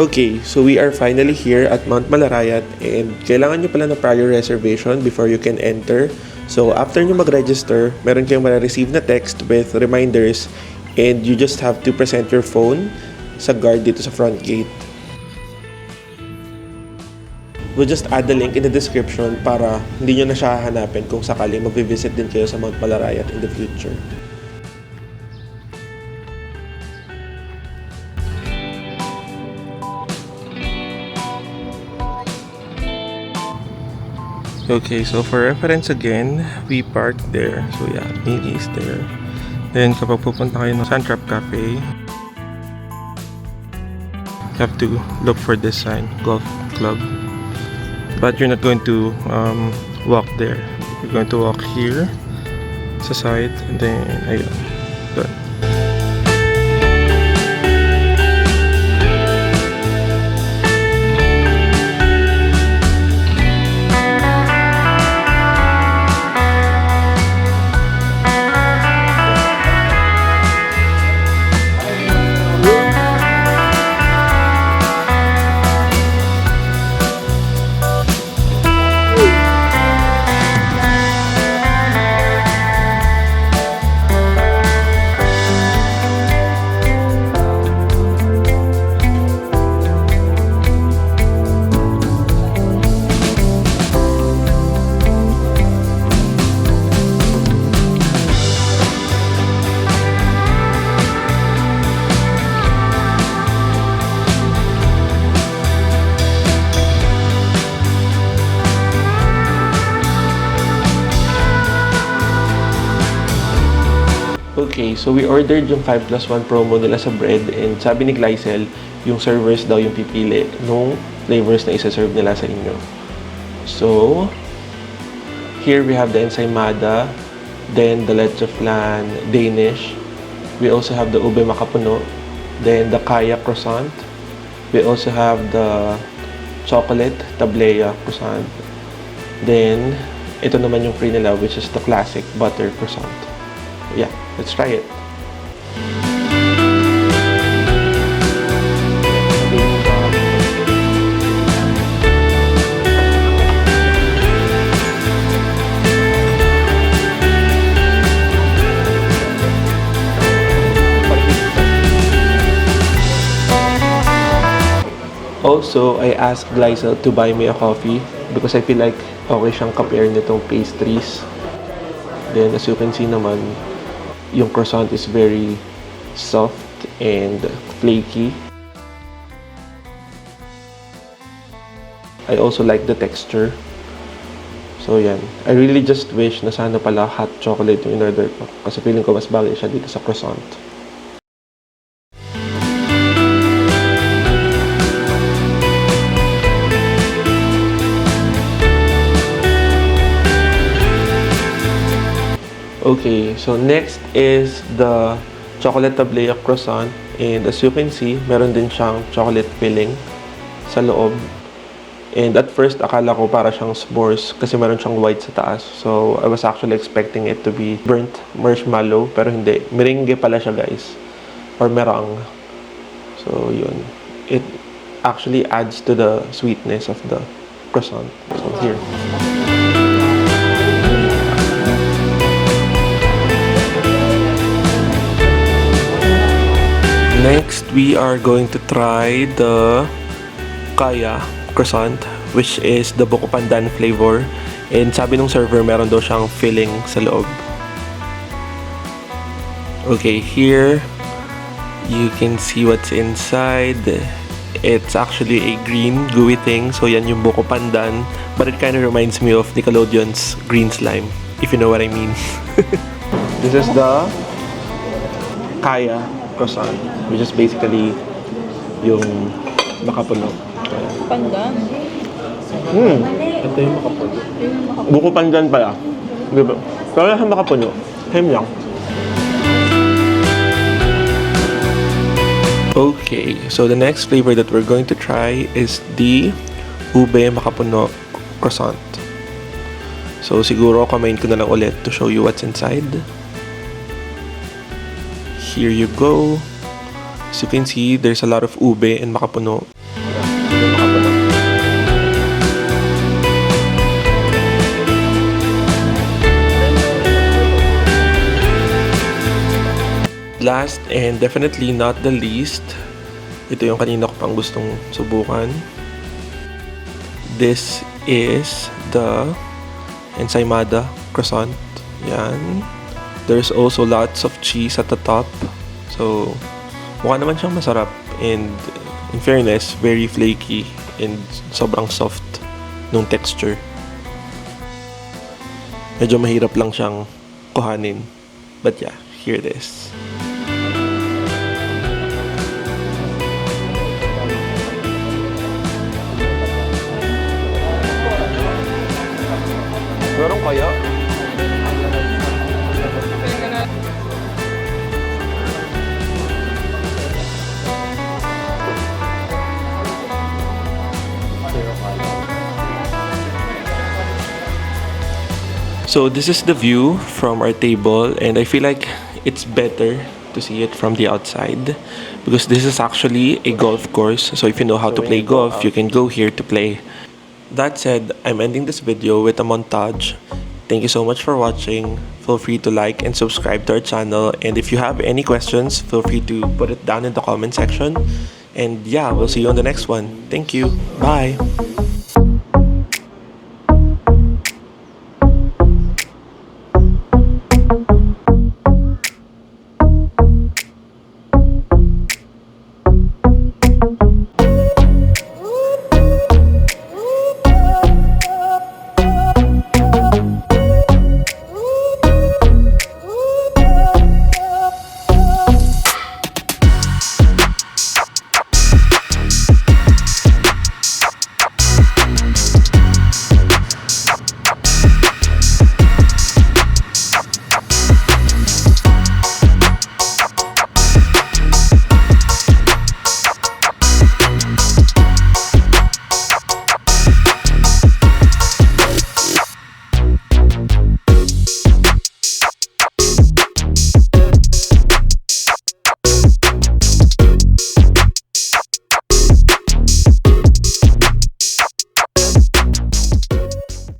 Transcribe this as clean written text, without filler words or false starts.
Okay, so we are finally here at Mount Malarayat and kailangan nyo pala ng prior reservation before you can enter. So after nyo mag-register, meron kayong ma-receive na text with reminders and you just have to present your phone sa guard dito sa front gate. We'll just add the link in the description para hindi nyo na siya hahanapin kung sakali mag-visit din kayo sa Mount Malarayat in the future. Okay, so for reference again, we parked there. So yeah, Nili is there. Then kapag pupunta kayo ng Sandtrap Cafe, you have to look for this sign, Golf Club. But you're not going to walk there. You're going to walk here sa side and then ayun. Good. Okay, so we ordered yung 5+1 promo nila sa bread and sabi ni Glycel, yung servers daw yung pipili nung flavors na isa-serve nila sa inyo. So, here we have the ensaymada, then the leche flan Danish. We also have the ube makapuno, then the kaya croissant. We also have the chocolate tablea croissant. Then, ito naman yung free nila, which is the classic butter croissant. Yeah, let's try it. Also, I asked Glycel to buy me a coffee because I feel like okay siyang compare nitong pastries. Then, as you can see naman, yung croissant is very soft and flaky. I also like the texture. So yan. I really just wish na sana pala hot chocolate yung in-order ko. Kasi feeling ko mas bagay siya dito sa croissant. Okay, so next is the chocolate tablea croissant and as you can see, meron din siyang chocolate filling sa loob. And at first, akala ko para siyang s'mores kasi meron siyang white sa taas. So, I was actually expecting it to be burnt marshmallow pero hindi. Meringue pala siya guys. Or merang. So, yun. It actually adds to the sweetness of the croissant. So, here. Next, we are going to try the kaya croissant, which is the buko pandan flavor. And sabi nung server, meron daw siyang filling sa loob. Okay, here you can see what's inside. It's actually a green gooey thing. So yan yung buko pandan, but it kind of reminds me of Nickelodeon's green slime, if you know what I mean. This is the kaya croissant, which is basically yung makapuno. Pandan. Ito yung makapuno. Buko pandan pala. Diba? Pero yung makapuno, same lang. Okay, so the next flavor that we're going to try is the ube makapuno croissant. So siguro kumain ko na lang ulit to show you what's inside. Here you go. As you can see, there's a lot of ube and makapuno. Last and definitely not the least, ito yung kanina ko pang gustong subukan. This is the ensaymada croissant. Yan. There's also lots of cheese at the top. So, mukha naman siyang masarap. And in fairness, very flaky and sobrang soft nung texture. Medyo mahirap lang siyang kuhanin. But yeah, here it is. Meron kaya? So this is the view from our table, and I feel like it's better to see it from the outside because this is actually a golf course. So if you know how to play golf, you can go here to play. That said, I'm ending this video with a montage. Thank you so much for watching. Feel free to like and subscribe to our channel. And if you have any questions, feel free to put it down in the comment section. And yeah, we'll see you on the next one. Thank you. Bye.